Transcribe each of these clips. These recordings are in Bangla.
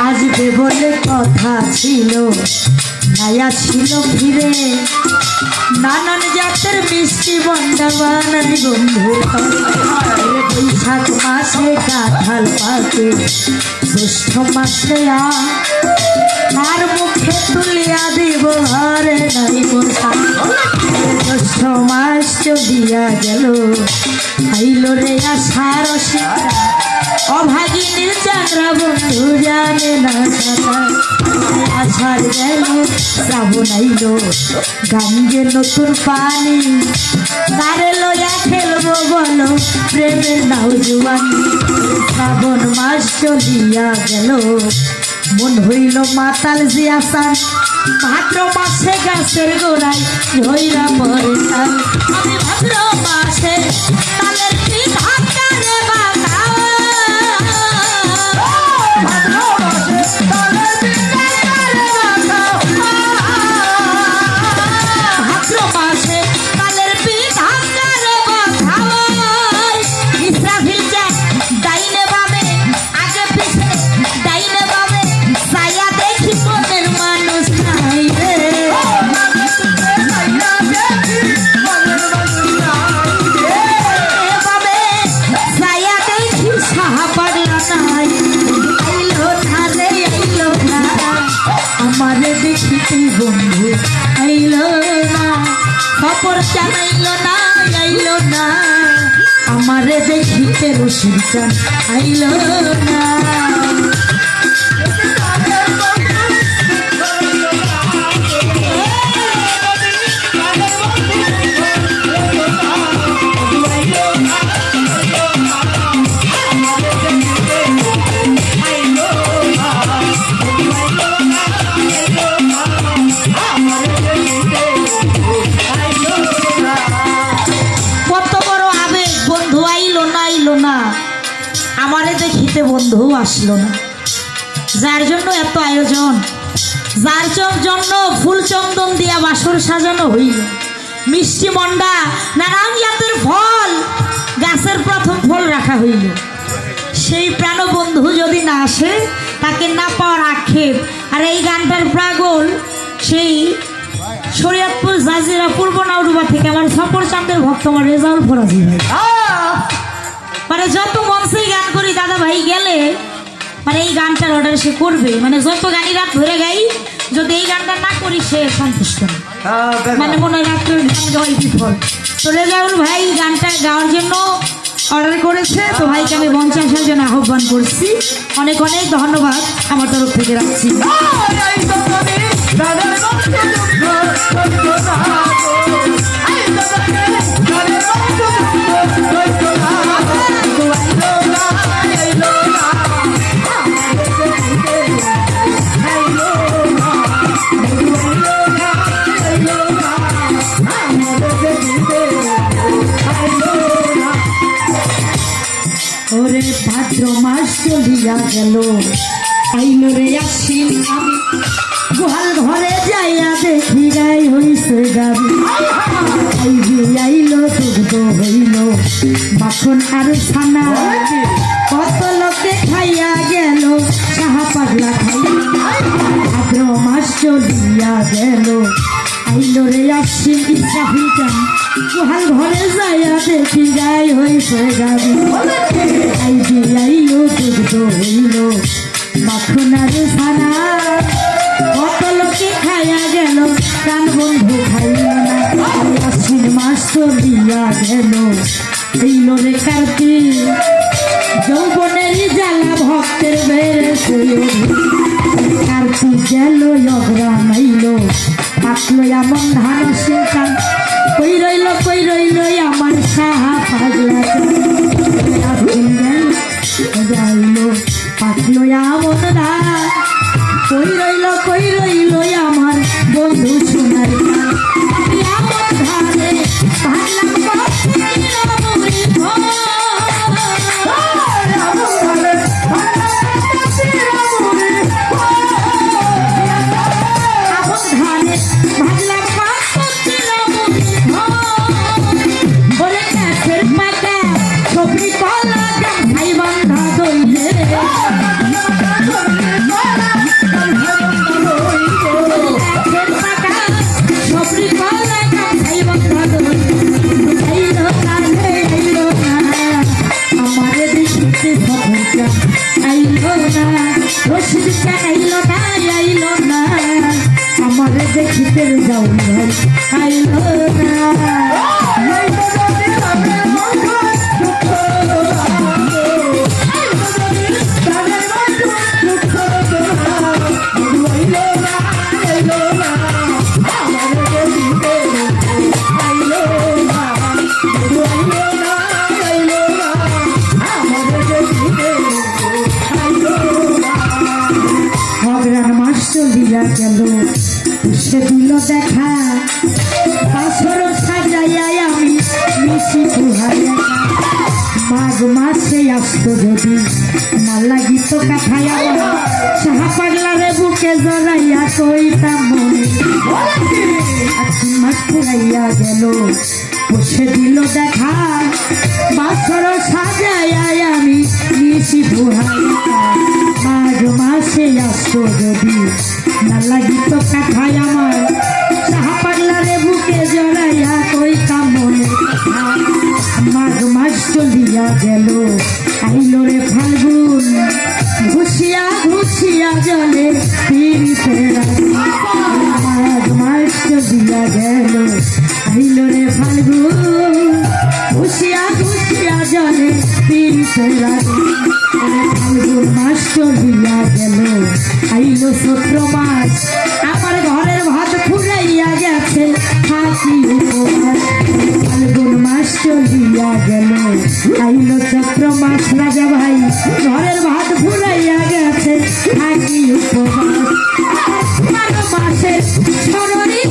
আসবে বলে কথা ছিল নাইয়া ছিল ফিরে নানান জাতের মিষ্টি বন্ডা বানাই বন্ধু বৈশাখ মাসে কাঁঠাল পাকে জ্যৈষ্ঠ মাসে আর মুখে তুলিয়া দিব হারে নাই বসা জ্যৈষ্ঠ মাস চলিয়া গেল আইল রে আষাঢ় শিখা অভাগিনীর চাকরা বন্ধু জানে না আষাঢ় গেল শ্রাবণ আইল গাঙ্গে নতুন পানি তারে লইয়া খেলবো বলো প্রেমের নাও জুয়ানি শ্রাবণ মাস চলিয়া গেল মন হইল মাতাল জিয়াসান ভাদ্র মাসে গাছের গোড়ায় ভৈরা পরে সাল আমি ভাদ্র মাসে তালের পিঠা কারে বাঁধা ভাদ্র মাসে তালের পিঠা কারে বাঁধা ভাদ্র মাসে তালের পিঠা কারে বাঁধা ইসরাফিল যায় ডাইনে বামে আগে পিছে ডাইনে বামে ছায়া দেখি মনের মানুষ নাই রে বাবে ছায়া দেখি সাহা পাগলা নাই আইলো না রে আইলো না আমারে দেখিতে বন্ধু আইলো না খবর জানাইলো না আইলো না আমারে দেখিতে রসির চান আইলো না আমারে দেখিতে বন্ধু আসলো না যার জন্য এত আয়োজন যার জন্য ফুল চন্দন দিয়া বাসর সাজানো হইল মিষ্টি মন্ডা নানান জাতের ফল গাছের প্রথম ফল রাখা হইল সেই প্রাণ বন্ধু যদি না আসে তাকে না পাওয়ার আক্ষেপ আর এই গানটার প্রাগল সেই শরীয়তপুর জাজিরা পূর্ব নাউডুবা থেকে আমার সফর চাঁদের ভক্ত আমার রেজাউল ফরাজি ভাই মানে যত মঞ্চেই গান করি দাদা ভাই গেলে মানে এই গানটার অর্ডার সে করবে মানে যত গানই রাত ধরে গাই যদি এই গানটা না করি সে সন্তুষ্ট না মানে মনে হয় রাত্রে গান গাওয়াই বিফল তো রেজাউল ভাই গানটা গাওয়ার জন্য অর্ডার করেছে তো ভাইকে আমি মঞ্চে আসার জন্য আহ্বান করছি অনেক অনেক ধন্যবাদ আমার তরফ থেকে রাখছি ওরে ভাদ্র মাস চলিয়া গেল আইল রে আশ্বিন আমি গোহাল ঘরে যাইয়া দেখি গাই হইছে গাবি আইল দুগ্ধ হইল মাখন আর ছানা কত লোকে খাইয়া গেল সাহা পাগলা খাইয়া ভাদ্র মাস চলিয়া গেল আইল রে আশ্বিন ইসরাফিল চান গোহাল ঘরে যাইয়া দেখি গাই হইছে গাবি আইল দুগ্ধ হইল মাখন আর ছানা কত লোকে খাইয়া গেল প্রাণ বন্ধু খাইল না আশ্বিন মাস চলিয়া গেল এইল রে কার্তিক যৌবনের জ্বালা ভক্তের বেড়েছে কার্তিক গেল অগ্রাম আইল পাকলো এমন ধান সিংকান কই রইল আমার সাহা পাগলা যাইল পাকলো এমন ধান কই রইল আমার বন্ধু সোনার এমন ধানে ভাগলাম কলা ভাই বান্ধা দইলে সবরি কলা ভাই বান্ধা দইলে আইলো না রে আইলো না আমারে দেখিতে ভগবান আইলো না রশিদিকা আইলো না আইলো না আমারে দেখিতে যাও ভাই আইলো না চলিয়া গেল সে দিল দেখা বাসর সাজাইয়া আমি মিশি পুহাইয়া মাঘ মাসে আসতো যদি না লাগিত কাঠাইয়া সাহা পাগলারে বুকে জড়াইয়া কইতাম মনে আছি মাঠ ফুরাইয়া গেল বসে দিল দেখা বাসর সাজাইয়া আমি মিশি পুহাইয়া মাঘ মাসে আসতো যদি না লাগিত কাঠায় আমার সাহা পাগলারে বুকে জড়াইয়া কইতাম মনে মাঘ মাস চলিয়া গেল আইল রে ফাল্গুন ঘুষিয়া ঘুষিয়া জলে মাঘ মাস চলিয়া গেল আইল রে ফাল্গুন ঘুষিয়া ঘুষিয়া জলে ফাল্গুন মাস চলিয়া গেল আইল চৈত্র মাস আমার ঘরের ভাত ফুরাইয়া গেছে হাসি উপবাস ফাল্গুন মাস চলিয়া গেল আইল চৈত্র মাস রাজা ভাই ঘরের ভাত ফুরাইয়া গেছে হাসি উপবাস মাসের সরণি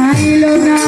আইলো না